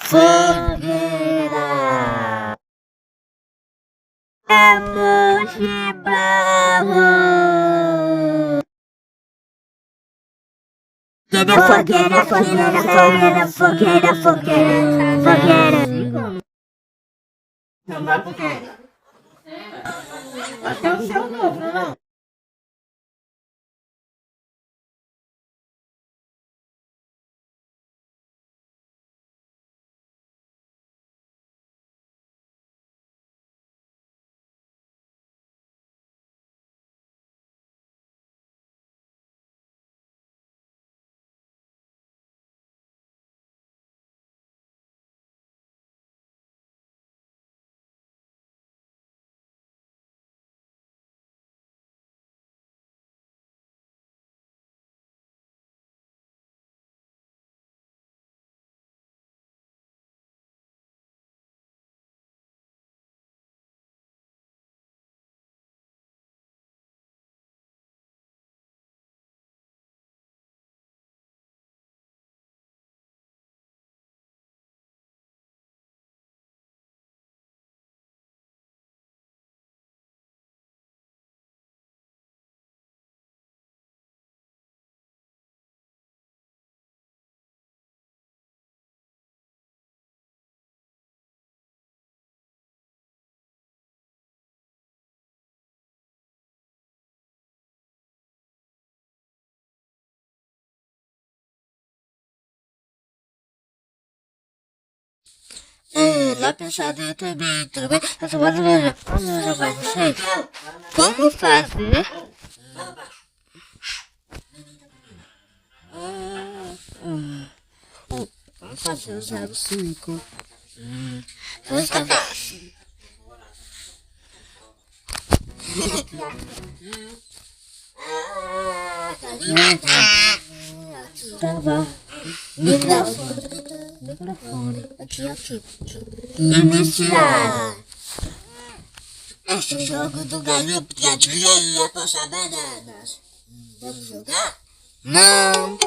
Fogueira é Mogi Bravo. Fogueira, fogueira, fogueira, fogueira, fogueira, fogueira. Não vai por quê? Até o seu novo, não? Lá pensado também, tudo bem? Eu só vou ver. Vamos jogar vocês. Como fazer? Vamos fazer o 05. Vamos jogar. Tava. Microfone. Aqui. Iniciar. Este jogo do galinho piadinha e a coxa bananas. Vamos jogar? Não.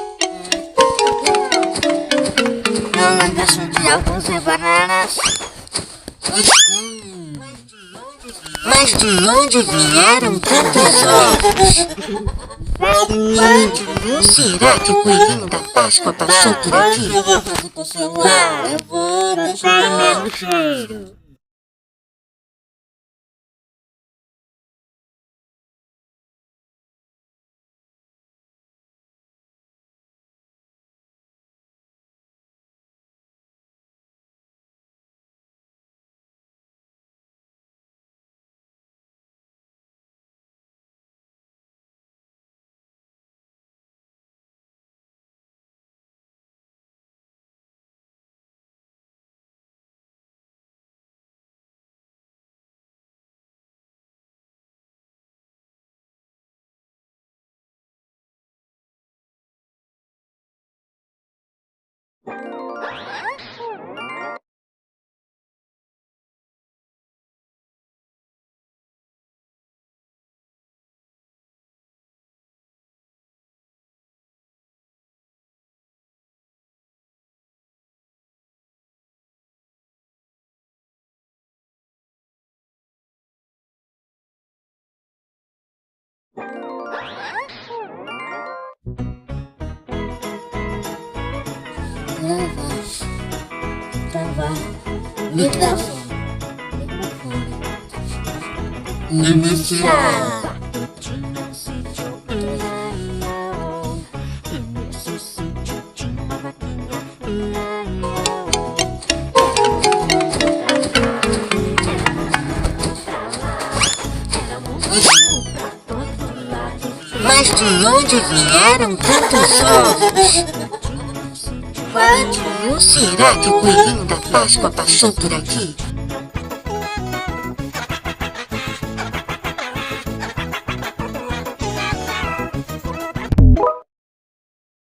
Não deixo de alguns e bananas. Mas de onde vieram tantos ovos? Será que o coelhinho da Páscoa passou por aqui? Eu vou fazer com o celular. Eu vou deixar o mesmo cheiro. Gravar. Microfone. Iniciar. Mas de onde vieram tantos ovos? Será que o coelhinho da Páscoa passou por aqui?